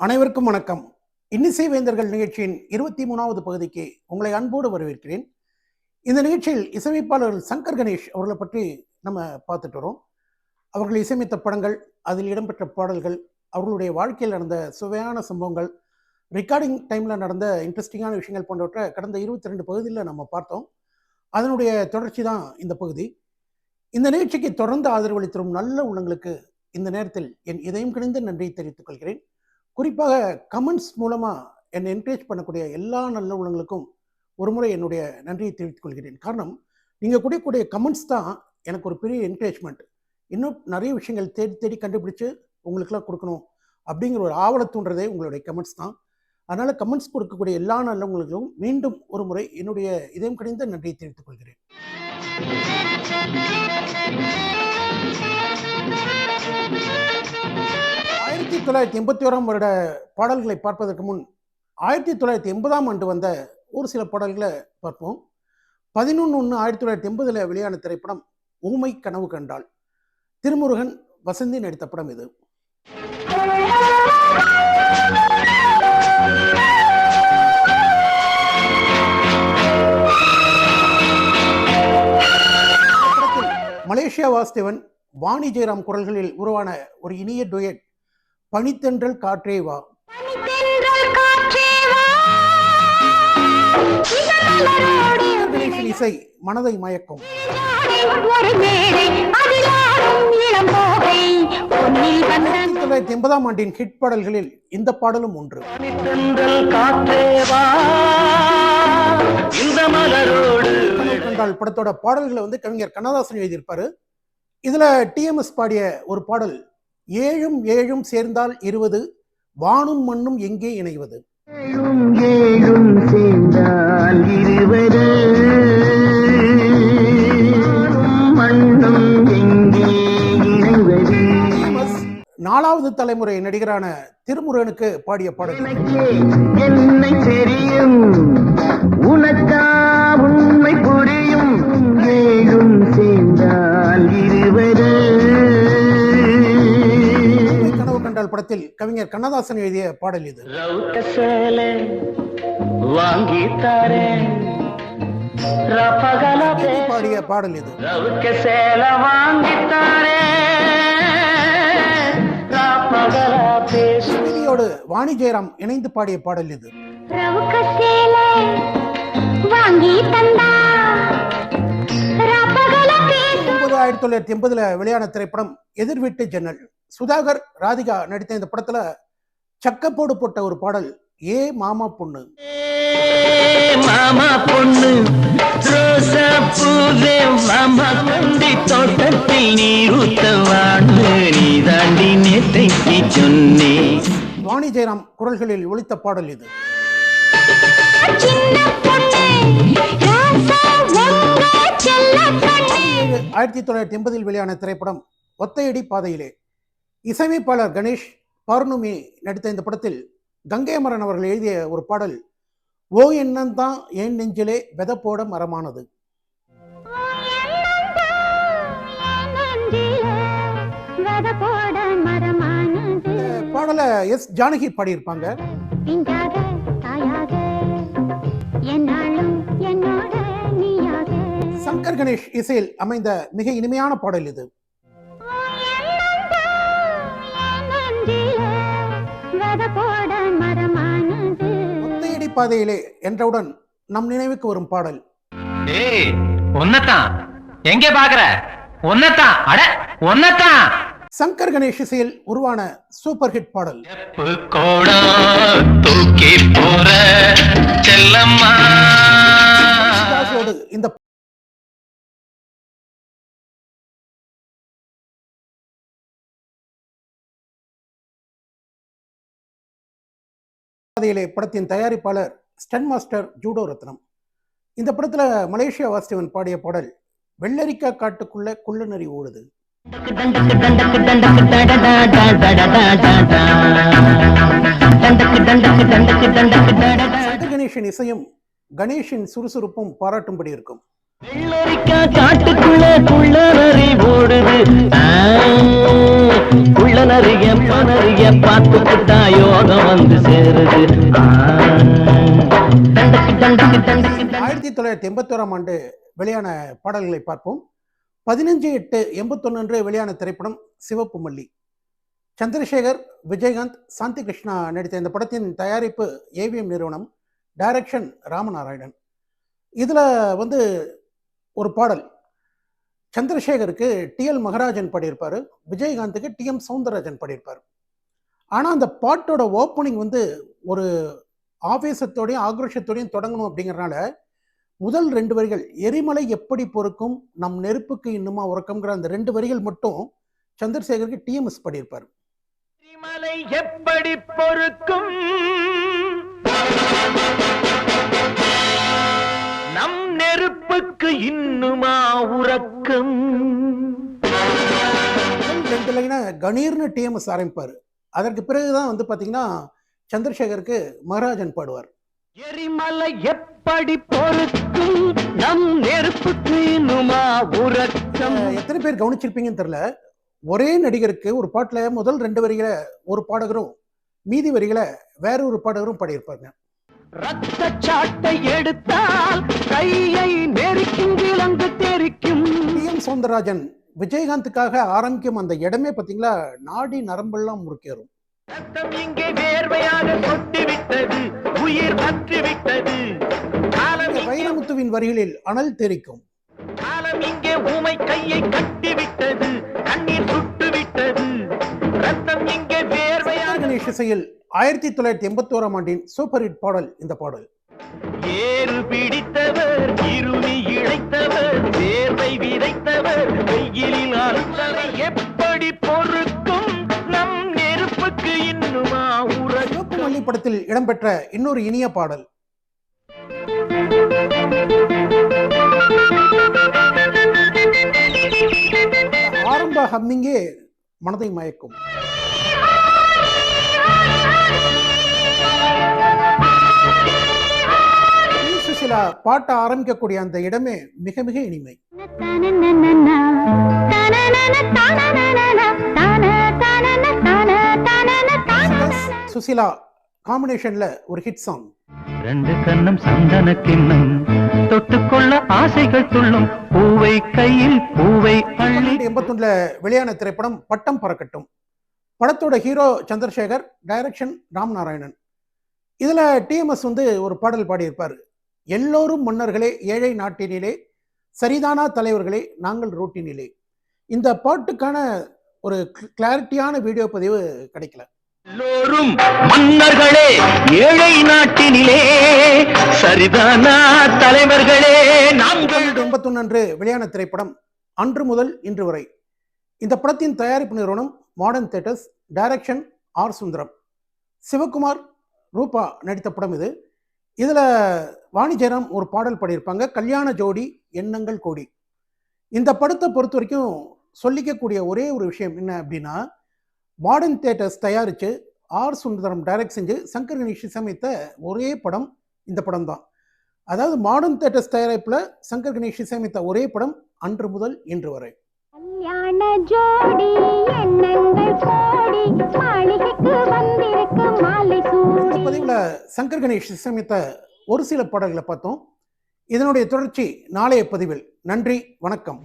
அனைவருக்கும் வணக்கம். இன்னிசை வேந்தர்கள் நிகழ்ச்சியின் 23வது பகுதிக்கு உங்களை அன்போடு வரவேற்கிறேன். இந்த நிகழ்ச்சியில் இசையமைப்பாளர் சங்கர் கணேஷ் அவர்களை பற்றி நம்ம பார்த்துட்டு வரோம். அவர்கள் இசையமைத்த படங்கள், அதில் இடம்பெற்ற பாடல்கள், அவர்களுடைய வாழ்க்கையில் நடந்த சுவையான சம்பவங்கள், ரெக்கார்டிங் டைமில் நடந்த இன்ட்ரெஸ்டிங்கான விஷயங்கள் போன்றவற்றை கடந்த 22 பகுதியில் நம்ம பார்த்தோம். அதனுடைய தொடர்ச்சி தான் இந்த பகுதி. இந்த நிகழ்ச்சிக்கு தொடர்ந்து ஆதரவளித்து வரும் நல்ல உள்ளங்களுக்கு இந்த நேரத்தில் என் இதயம் கிணிந்த நன்றியை தெரிவித்துக் கொள்கிறேன். குறிப்பாக கமெண்ட்ஸ் மூலமாக என்னை என்கரேஜ் பண்ணக்கூடிய எல்லா நல்ல உள்ளங்களுக்கும் ஒரு முறை என்னுடைய நன்றியை தெரிவித்துக் கொள்கிறேன். காரணம், நீங்கள் கொடுக்கக்கூடிய கமெண்ட்ஸ் தான் எனக்கு ஒரு பெரிய என்கரேஜ்மெண்ட். இன்னும் நிறைய விஷயங்கள் தேடி தேடி கண்டுபிடிச்சு உங்களுக்கெல்லாம் கொடுக்கணும் அப்படிங்கிற ஒரு ஆவலை தூண்டுறதே உங்களுடைய கமெண்ட்ஸ் தான். அதனால் கமெண்ட்ஸ் கொடுக்கக்கூடிய எல்லா நல்லவங்களுக்கும் மீண்டும் ஒரு முறை என்னுடைய இதயம் கிணிந்த நன்றியை தெரிவித்துக் கொள்கிறேன். 1981 வருட பாடல்களை பார்ப்பதற்கு முன் 1980ஆம் ஆண்டு வந்த ஒரு சில பாடல்களை பார்ப்போம். 11/1/1980 வெளியான திரைப்படம் ஊமை கனவு கண்டாள். திருமுருகன், வசந்தி நடித்த படம் இது. மலேசியா வாசுதேவன், வாணி ஜெயராம் குரல்களில் உருவான ஒரு இனிய டுயட் பனித்தென்றல் காற்றே வா. இசை மனதை மயக்கும். 1980ஆம் ஆண்டின் ஹிட் பாடல்களில் இந்த பாடலும் ஒன்று. படத்தோட பாடல்களை கவிஞர் கண்ணதாசன் எழுதியிருப்பாரு. இதுல டிஎம்எஸ் பாடிய ஒரு பாடல், ஏழும் ஏழும் சேர்ந்தால் 20, வானும் மண்ணும் எங்கே இணைவது. ஏழும் சேர்ந்தால் 20, மண்ணும் எங்கே இணைவது. நாலாவது தலைமுறை நடிகரான திருமுருகனுக்கு பாடிய பாடல். என்னை தெரியும், உனக்கா உண்மை புரியும், ஏழும் சேர்ந்தால் 20. படத்தில் கவிஞர் கண்ணதாசன் எழுதிய பாடல் இது. பாடிய பாடல் இது. வாணி ஜெயராம் இணைந்து பாடிய பாடல் இது. 1980 வெளியான திரைப்படம் எதிர் வீட்டு ஜன்னல். சுதாகர், ராதிகா நடித்த இந்த படத்துல சக்கப்போடு போட்ட ஒரு பாடல், ஏ மாமா பொண்ணு. மாமா பொண்ணு ரோசா பூவே மாமா கொண்டி தோட்டத்தில் நீருத்தவான்னு நீ தாண்டி நேத்தைக்கு சொன்னே. வாணி ஜெயராம் குரல்களில் ஒலித்த பாடல் இது. 1980 வெளியான திரைப்படம் ஒத்தையடி பாதையிலே. இசையமைப்பாளர் கணேஷ், பௌர்ணமி நடித்த இந்த படத்தில் கங்கை அமரன் அவர்கள் எழுதிய ஒரு பாடல், ஓ எண்ணந்தான் என் நெஞ்சிலே வெதப்போட மரமானது. பாடலை எஸ் ஜானகி பாடியிருப்பாங்க. சங்கர் கணேஷ் இசையில் அமைந்த மிக இனிமையான பாடல் இது. ஒத்தையடி பாதையிலே என்றவுடன் நம் நினைவுக்கு வரும் பாடல், எங்கே பாக்குற சங்கர் கணேஷ் இசையில் உருவான சூப்பர் ஹிட் பாடல். இந்த படத்தின் தயாரிப்பாளர் ஸ்டன் மாஸ்டர் ஜூடோ ரத்னம். இந்த படத்துல மலேசியா வாசுதேவன் பாடிய பாடல், வெள்ளரிக்கா காட்டுக்குள்ள குள்ளநரி ஓடுது. சங்கர் கணேஷின் இசையும் கணேஷின் சுறுசுறுப்பும் பாராட்டும்படி இருக்கும். வெள்ளரிக்கா காட்டுக்குள்ள குள்ள நரி ஓடுது குள்ள நரிய பனரிய பார்த்துக்கிட்டா யோகம் வந்து சேருது தண்டக்கு தண்டக்கு தண்டக்கு 1981ஆம் ஆண்டு வெளியான பாடல்களை பார்ப்போம். 15/8/81 வெளியான திரைப்படம் சிவப்பு மல்லி. சந்திரசேகர், விஜயகாந்த், சாந்தி கிருஷ்ணா நடித்த இந்த படத்தின் தயாரிப்பு ஏவிஎம் நிறுவனம், டைரக்ஷன் ராமநாராயணன். இதில் வந்து ஒரு பாடல் சந்திரசேகருக்கு டிஎல் மகராஜன் பாடியிருப்பார், விஜயகாந்துக்கு டிஎம் சவுந்தரராஜன் பாடியிருப்பார். ஆனால் அந்த பாட்டோட ஓப்பனிங் வந்து ஒரு ஆவேசத்தோடையும் ஆக்ரோஷத்தோடையும் தொடங்கணும் அப்படிங்கிறனால முதல் 2 வரிகள், எரிமலை எப்படி பொறுக்கும் நம் நெருப்புக்கு இன்னுமா உறக்கம்ங்கிற அந்த 2 வரிகள் மட்டும் சந்திரசேகருக்கு டிஎம்எஸ் பாடியிருப்பார். எரிமலை எப்படி பொறுக்கும் நம் நெருப்புக்கு இன்னுமா உறக்கம். முதல் 2 லைனை கணீர்னு டிஎம்எஸ் ஆரம்பிப்பார். அதற்கு பிறகுதான் வந்து பார்த்தீங்கன்னா சந்திரசேகருக்கு மகராஜன் பாடுவார். எரிமலை எப்படி பொறுக்கும் நம் நெருப்புக்கு இன்னுமா உறக்கம். எத்தனை பேர் கவனிச்சிருப்பீங்கன்னு தெரியல, ஒரே நடிகருக்கு ஒரு பாட்டில் முதல் 2 வரிகளை ஒரு பாடகரும் மீதி வரிகளை வேற ஒரு பாடகரும் பாடியிருப்பாங்க. ரத்த சாட்டை எடுத்தால் கையை நெருக்கும் விலங்கு தெரிக்கும். டிஎம் சவுந்தரராஜன் விஜயகாந்துக்காக ஆரம்பிக்கும் அந்த இடமே பார்த்தீங்களா நாடி நரம்பெல்லாம் முறுக்கேறும். ரத்தம் இங்கே வேர்வையாக கொட்டி விட்டது, உயிர் பற்றி விட்டது. வைரமுத்துவின் வரிகளில் அனல் தெரிக்கும். காலம் இங்கே ஊமை கையை கட்டி விட்டது, கண்ணீர் சுட்டு விட்டது. ரத்தம் இங்கே வேர்வையாக. கணேஷ் இசையில் 1981ஆம் ஆண்டின் சூப்பர் ஹிட் பாடல் இந்த பாடல். ஏறு பிடித்தவர், இருளி இழைத்தவர், வேர்வை விதைத்தவர், வெயிலில் அழுத்தவர் எப்படி பொறுக்கும் நம் நெருப்புக்கு இன்னுமா உறக்கம். சிவப்பு மல்லி படத்தில் இடம்பெற்ற இன்னொரு இனிய பாடல். ஆரம்ப ஹம்மிங்கே மனதை மயக்கும். சுசிலா பாட்ட ஆரம்பிக்கக்கூடிய அந்த இடமே மிக மிக இனிமை. சுசிலா காம்பினேஷன்ல ஒரு ஹிட் சாங். 2 கண்ணம் சந்தன கிண்ணம் தொட்டுக்கொள்ள ஆசைகள் துள்ளும் பூவை கையில் பூவை அள்ளி. 1981 வெளியான திரைப்படம் பட்டம் பறக்கட்டும். படத்தோட ஹீரோ சந்திரசேகர், டைரக்ஷன் ராமநாராயணன். இதுல டிஎம்எஸ் வந்து ஒரு பாடல் பாடியிருப்பார். எல்லோரும் மன்னர்களே ஏழை நாட்டினிலே, சரிதானா தலைவர்களே நாங்கள் ரோட்டினிலே. இந்த பாட்டுக்கான ஒரு கிளாரிட்டியான வீடியோ பதிவு கிடைக்கல. எல்லோரும் மன்னர்களே ஏழை நாட்டினிலே, சரிதானா தலைவர்களே நாங்கள். 1981 அன்று வெளியான திரைப்படம் அன்று முதல் இன்று வரை. இந்த படத்தின் தயாரிப்பு நிறுவனம் Modern Theatres, direction R Sundaram. Sivakumar, Rupa நடித்த படம் இது. இதில் வாணி ஜெயராம் ஒரு பாடல் பாடியிருப்பாங்க, கல்யாண ஜோடி எண்ணங்கள் கோடி. இந்த படத்தை பொறுத்த வரைக்கும் சொல்லிக்கக்கூடிய ஒரே ஒரு விஷயம் என்ன அப்படின்னா, மாடர்ன் தியேட்டர்ஸ் தயாரித்து ஆர் சுந்தரம் டைரக்ட் செஞ்சு சங்கர் கணேஷ் இசையமைத்த ஒரே படம் இந்த படம் தான். அதாவது மாடர்ன் தியேட்டர்ஸ் தயாரிப்பில் சங்கர் கணேஷ் இசையமைத்த ஒரே படம் அன்று முதல் இன்று வரை. பதிவில் சங்கர் கணேஷ் இசையமைத்த ஒரு சில பாடல்களை பார்த்தோம். இதனுடைய தொடர்ச்சி நாளைய பதிவில். நன்றி, வணக்கம்.